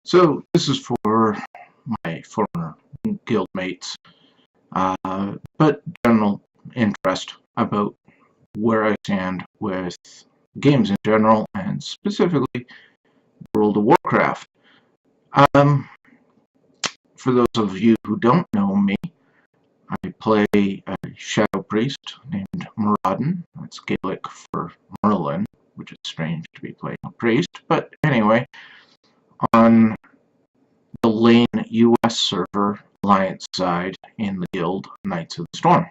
So this is for my former guildmates, but general interest about where I stand with games in general, and specifically World of Warcraft. For those of you who don't know me, I play a shadow priest named Muradin. That's Gaelic for Merlin, which is strange to be playing a priest, but anyway, on the Lane US server Alliance side in the guild Knights of the Storm.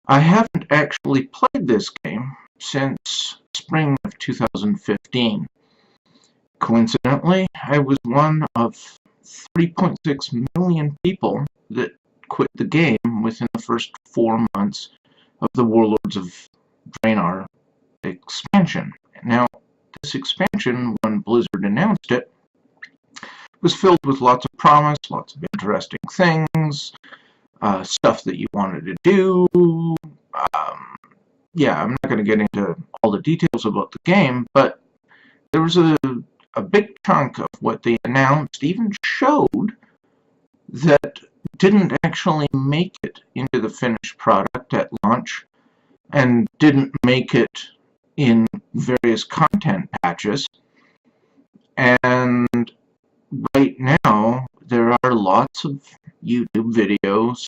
I haven't actually played this game since spring of 2015. Coincidentally, I was one of 3.6 million people that quit the game within the first 4 months of the Warlords of Draenor expansion. Now, this expansion, when Blizzard announced it, was filled with lots of promise, lots of interesting things, stuff that you wanted to do. Yeah, I'm not going to get into all the details about the game, but there was a big chunk of what they announced even showed that didn't actually make it into the finished product at launch, and didn't make it in various content patches. And right now, there are lots of YouTube videos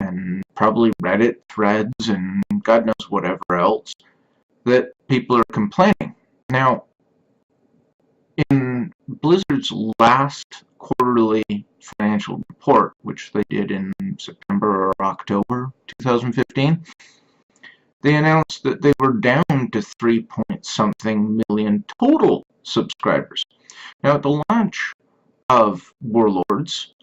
and probably Reddit threads and God knows whatever else that people are complaining. Now, in Blizzard's last quarterly financial report, which they did in September or October 2015, they announced that they were down to 3-point-something million total subscribers. Now, at the launch of Warlords,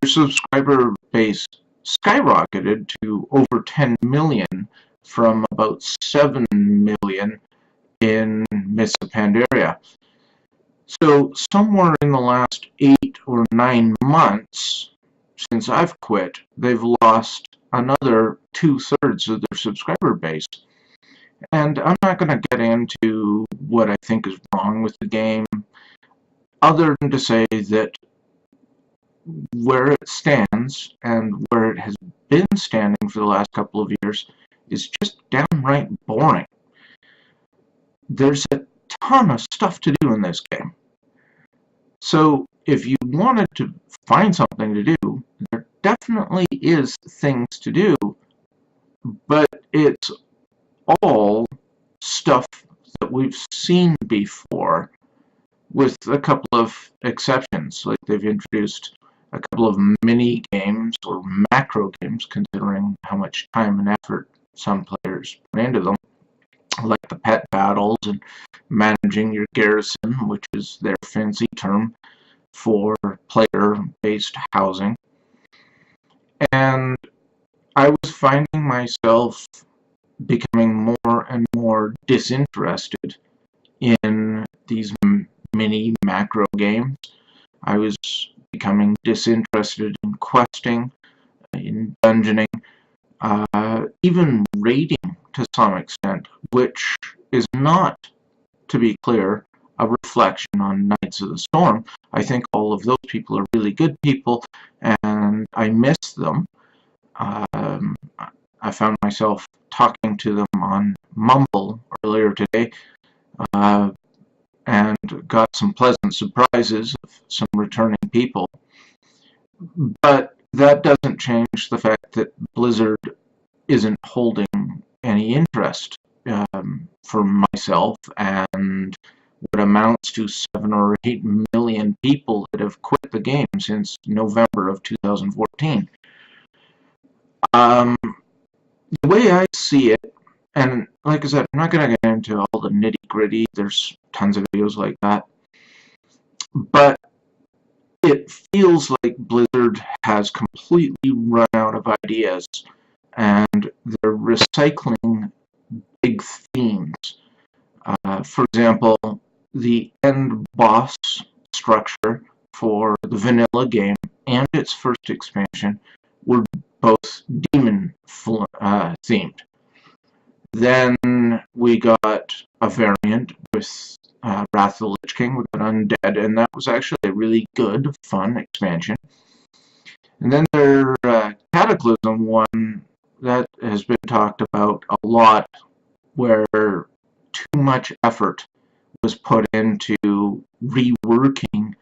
their subscriber base skyrocketed to over 10 million from about 7 million in Mists of Pandaria. So somewhere in the last 8 or 9 months since I've quit, they've lost another 2/3 of their subscriber base. And I'm not going to get into what I think is wrong with the game, other than to say that where it stands and where it has been standing for the last couple of years is just downright boring. There's a ton of stuff to do in this game. So if you wanted to find something to do, there definitely is things to do, but it's all stuff that we've seen before, with a couple of exceptions. Like, they've introduced a couple of mini games or macro games, considering how much time and effort some players put into them, like the pet battles and managing your garrison, which is their fancy term for player-based housing. And I was finding myself becoming more and more disinterested in these mini macro games. I was becoming disinterested in questing, in dungeoning, even raiding to some extent, which is not, to be clear, a reflection on Knights of the Storm. I think all of those people are really good people, and I miss them. I found myself talking to them on Mumble earlier today, and got some pleasant surprises of some returning people. But that doesn't change the fact that Blizzard isn't holding any interest for myself and what amounts to 7 or 8 million people that have quit the game since November of 2014. The way I see it, and like I said, I'm not going to get into all the nitty-gritty, there's tons of videos like that, but it feels like Blizzard has completely run out of ideas, and they're recycling big themes. For example, the end boss structure for the vanilla game and its first expansion were both demon themed. Then we got a variant with Wrath of the Lich King, we got Undead, and that was actually a really good, fun expansion. And then their Cataclysm one, that has been talked about a lot, where too much effort was put into reworking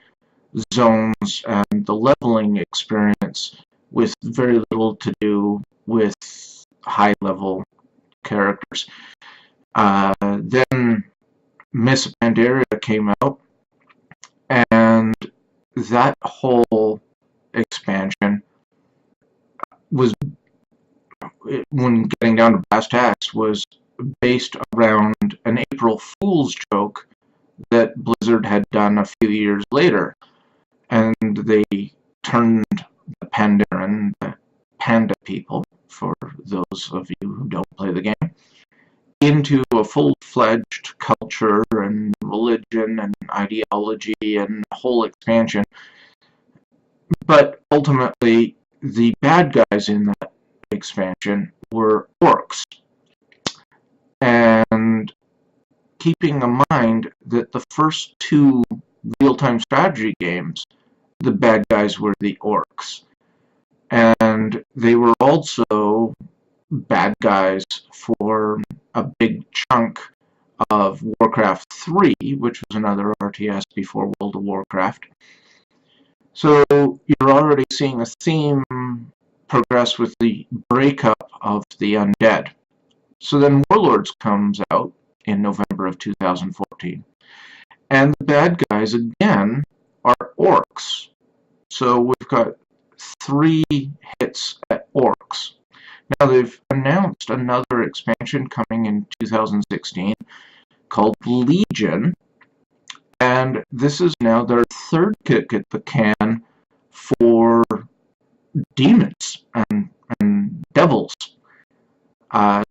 zones and the leveling experience with very little to do with high-level characters. Then Miss Pandaria came out, and that whole expansion was, when getting down to brass tacks, was based around an April Fool's joke that Blizzard had done a few years later. And they turned the Pandaren, the panda people, for those of you who don't play the game, into a full-fledged culture and religion and ideology and whole expansion. But ultimately, the bad guys in that expansion were orcs. And keeping in mind that the first two real-time strategy games, the bad guys were the orcs. And they were also bad guys for a big chunk of Warcraft 3, which was another RTS before World of Warcraft. So you're already seeing a theme progress with the breakup of the undead. So then Warlords comes out in November of 2014. And the bad guys, again, are orcs. So we've got 3 hits at orcs. Now they've announced another expansion coming in 2016 called Legion. And this is now their 3rd kick at the can for demons and devils.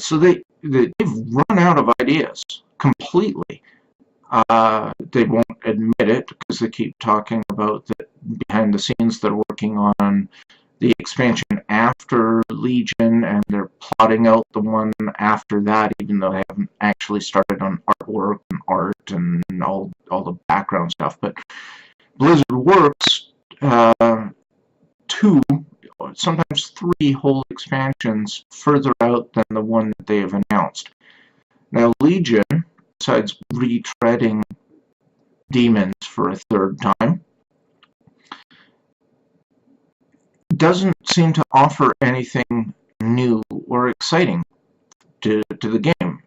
So they've run out of ideas completely. They won't admit it because they keep talking about that behind the scenes they're working on the expansion after Legion, and they're plotting out the one after that, even though they haven't actually started on artwork and art and all the background stuff. But Blizzard works 2, sometimes 3 whole expansions further out than the one that they have announced. Now Legion, besides retreading demons for a 3rd time, doesn't seem to offer anything new or exciting to the game.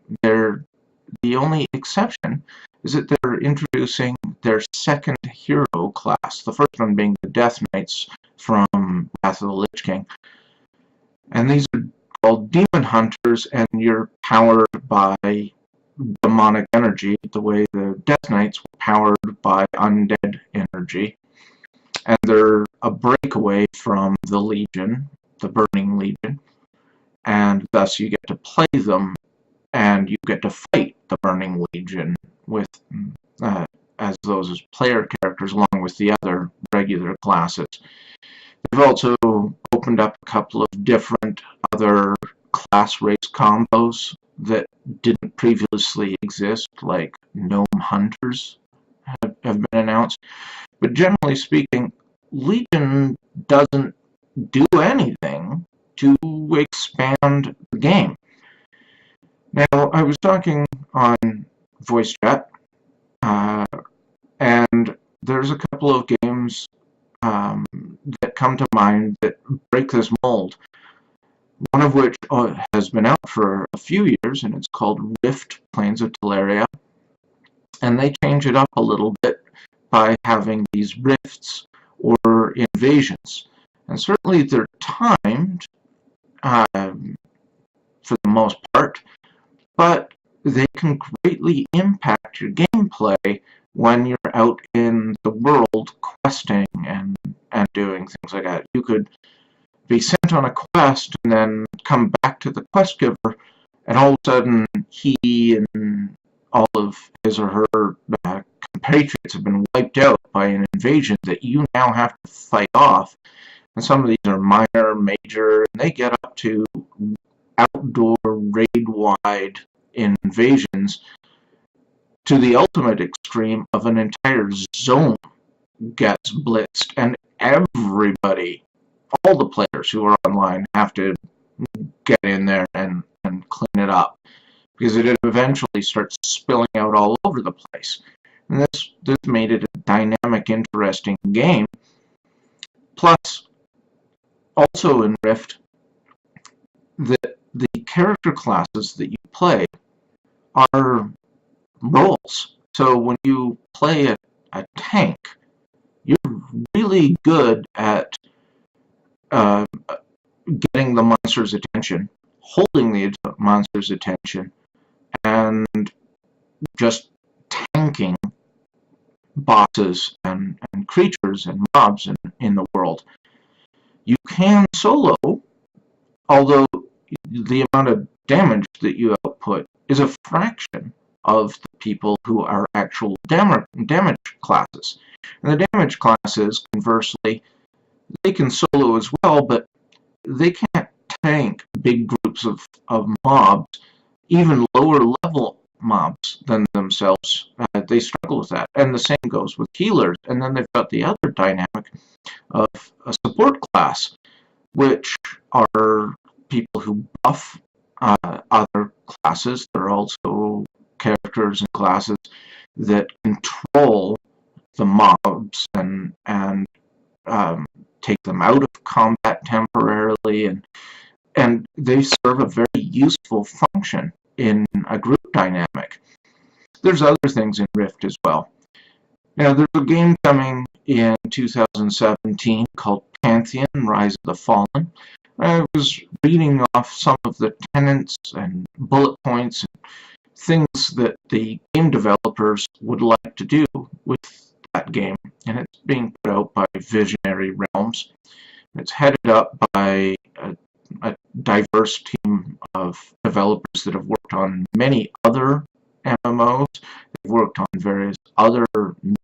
The only exception is that they're introducing their 2nd hero class, the first one being the Death Knights from Wrath of the Lich King. And these are called Demon Hunters, and you're powered by demonic energy, the way the Death Knights were powered by undead energy. And they're a breakaway from the Legion, the Burning Legion, and thus you get to play them, and you get to fight the Burning Legion with as those as player characters, along with the other regular classes. They've also opened up a couple of different other class race combos that didn't previously exist, like Gnome Hunters have been announced. But generally speaking, Legion doesn't do anything to expand the game. Now, I was talking on voice chat, and there's a couple of games that come to mind that break this mold. One of which has been out for a few years, and it's called Rift: Plains of Teleria. And they change it up a little bit by having these rifts or invasions. And certainly they're timed for the most part, but they can greatly impact your gameplay when you're out in the world questing and doing things like that. You could be sent on a quest and then come back to the quest giver, and all of a sudden he and all of his or her compatriots have been wiped out by an invasion that you now have to fight off. And some of these are minor, major, and they get up to outdoor raid-wide invasions to the ultimate extreme of an entire zone gets blitzed, and everybody, all the players who are online, have to get in there and clean it up, because it eventually starts spilling out all over the place. And this made it a dynamic, interesting game. Plus, also in Rift, the character classes that you play are roles. So when you play a tank, you're really good at getting the monster's attention, holding the monster's attention, and just tanking bosses and creatures and mobs in the world. You can solo, although the amount of damage that you output is a fraction of the people who are actual damage classes. And the damage classes, conversely, they can solo as well, but they can't tank big groups of mobs, even lower level mobs than themselves. They struggle with that. And the same goes with healers. And then they've got the other dynamic of a support class, which are people who buff other classes. There are also characters and classes that control the mobs and take them out of combat temporarily, and they serve a very useful function in a group dynamic. There's other things in Rift as well. Now, there's a game coming in 2017 called Pantheon: Rise of the Fallen. I was reading off some of the tenets and bullet points and things that the game developers would like to do with that game, and it's being put out by Visionary Realms. It's headed up by a diverse team of developers that have worked on many other MMOs. They've worked on various other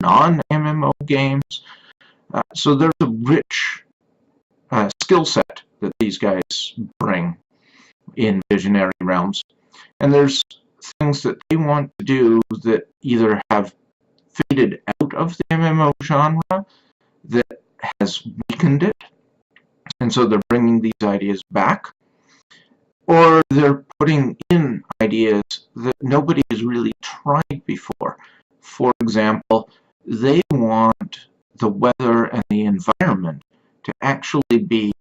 non-MMO games. So there's a rich skill set that these guys bring in Visionary Realms. And there's things that they want to do that either have faded out of the MMO genre, that has weakened it, and so they're bringing these ideas back, or they're putting in ideas that nobody has really tried before. For example, they want the weather and the environment to actually be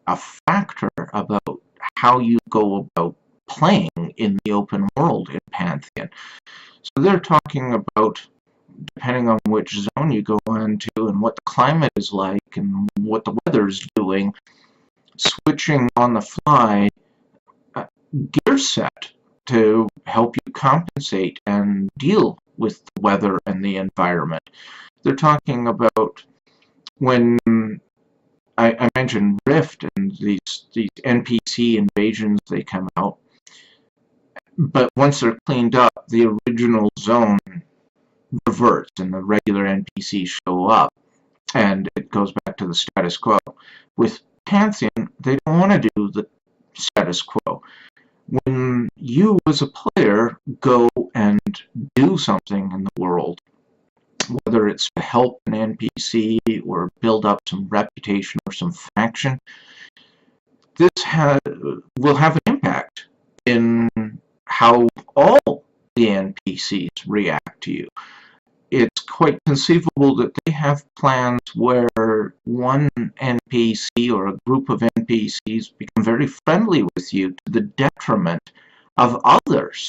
a factor about how you go about playing in the open world in Pantheon. So they're talking about, depending on which zone you go into and what the climate is like and what the weather's doing, switching on the fly gear set to help you compensate and deal with the weather and the environment. They're talking about, when I mentioned Rift and these NPC invasions, they come out, but once they're cleaned up, the original zone reverts and the regular NPCs show up, and it goes back to the status quo. With Pantheon, they don't want to do the status quo. When you as a player go and do something in the world, whether it's to help an NPC or build up some reputation or some faction, this will have an impact in how all the NPCs react to you. It's quite conceivable that they have plans where one NPC or a group of NPCs become very friendly with you to the detriment of others.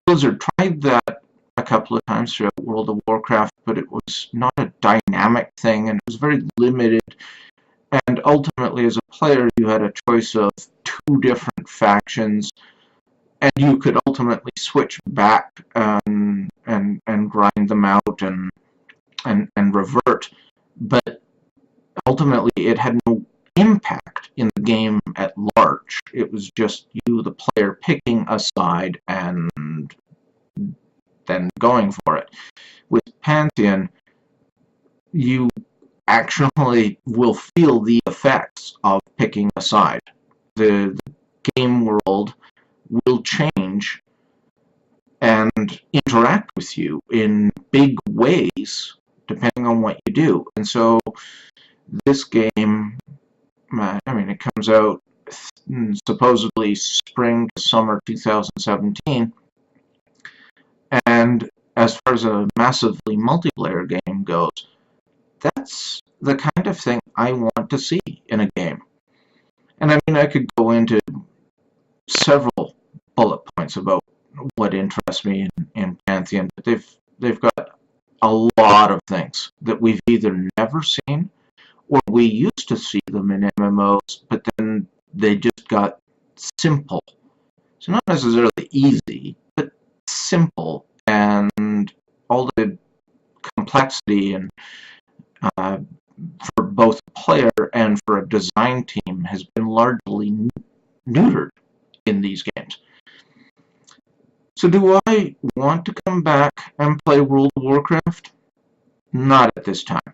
Blizzard tried that a couple of times throughout World of Warcraft, but it was not a dynamic thing, and it was very limited. And ultimately, as a player, you had a choice of two different factions, and you could ultimately switch back and grind them out and revert. But ultimately, it had no impact in the game at large. It was just you, the player, picking a side and then going for it. With Pantheon, you actually will feel the effects of picking a side. The game world will change and interact with you in big ways, depending on what you do. And so this game, I mean, it comes out supposedly spring to summer 2017, and as far as a massively multiplayer game goes, that's the kind of thing I want to see in a game. And I mean, I could go into several bullet points about what interests me in Pantheon, but they've got a lot of things that we've either never seen, or we used to see them in MMOs, but then they just got simple. So not necessarily easy, but simple, and all the complexity and for both a player and for a design team has been largely neutered in these games. So do I want to come back and play World of Warcraft? Not at this time.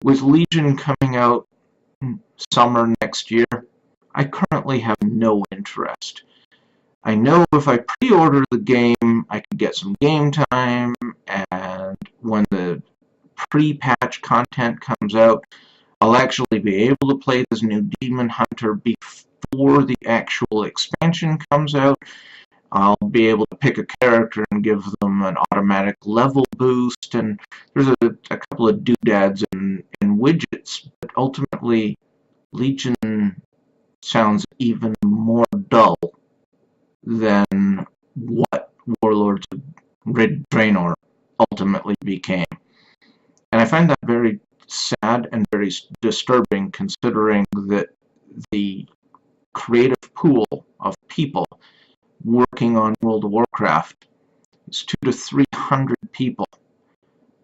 With Legion coming out summer next year, I currently have no interest. I know if I pre-order the game, I can get some game time, and when the pre-patch content comes out, I'll actually be able to play this new Demon Hunter before the actual expansion comes out. I'll be able to pick a character and give them an automatic level boost, and there's a couple of doodads and widgets, but ultimately Legion sounds even more dull than what Warlords of Draenor ultimately became. And I find that very sad and very disturbing, considering that the creative pool of people working on World of Warcraft is 200 to 300 people.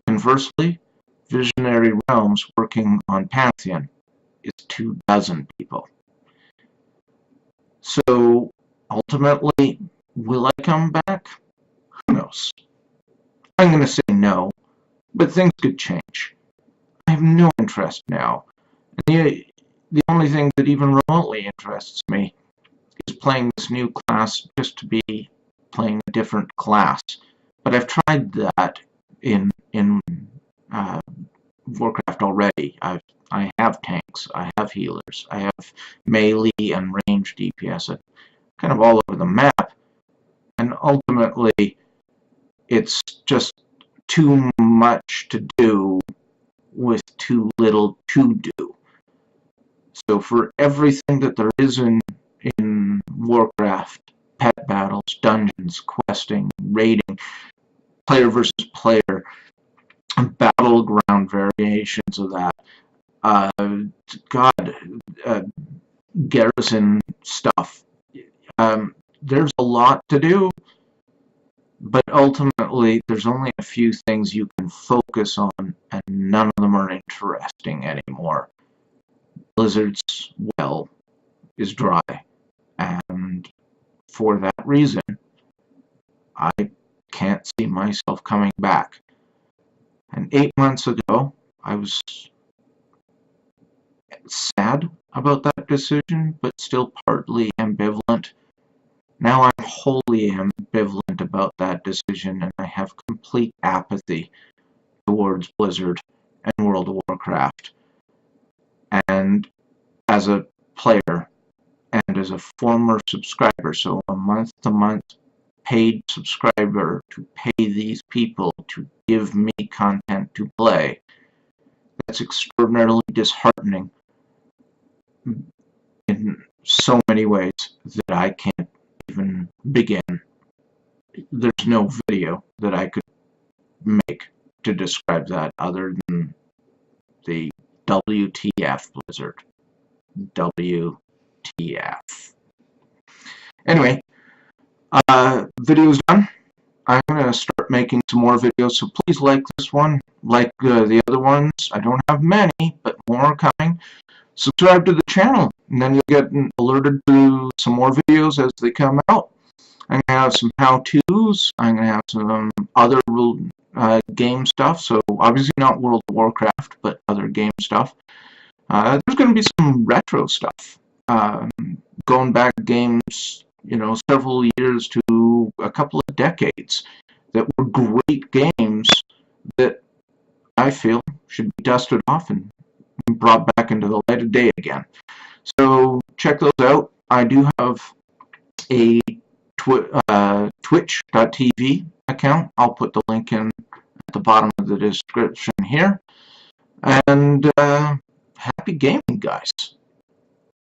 Conversely, Visionary Realms working on Pantheon is 24 people. So ultimately, will I come back? Who knows? I'm going to say no, but things could change. I have no interest now. And the only thing that even remotely interests me is playing this new class just to be playing a different class. But I've tried that in Warcraft already. I have tanks, I have healers, I have melee and range DPS, kind of all over the map, and ultimately it's just too much to do with too little to do. So for everything that there is in Warcraft, pet battles, dungeons, questing, raiding, player versus player, battleground variations of that, Garrison stuff. There's a lot to do, but ultimately there's only a few things you can focus on, and none of them are interesting anymore. Blizzard's well is dry, and for that reason, I can't see myself coming back. And 8 months ago, I was sad about that decision, but still partly ambivalent. Now I'm wholly ambivalent about that decision, and I have complete apathy towards Blizzard and World of Warcraft. And as a player, and as a former subscriber, so a month-to-month paid subscriber to pay these people to give me content to play, that's extraordinarily disheartening in so many ways that I can't even begin. There's no video that I could make to describe that other than the WTF Blizzard. WTF. Anyway, video's done. I'm going to start making some more videos, so please like this one. Like the other ones. I don't have many, but more are coming. Subscribe to the channel, and then you'll get alerted to some more videos as they come out. I'm going to have some how-tos. I'm going to have some other game stuff, so obviously not World of Warcraft, but other game stuff. There's going to be some retro stuff. Going back games, several years to a couple of decades that were great games that I feel should be dusted off and brought back into the light of day again. So check those out. I do have a twitch.tv account. I'll put the link in at the bottom of the description here. And happy gaming, guys.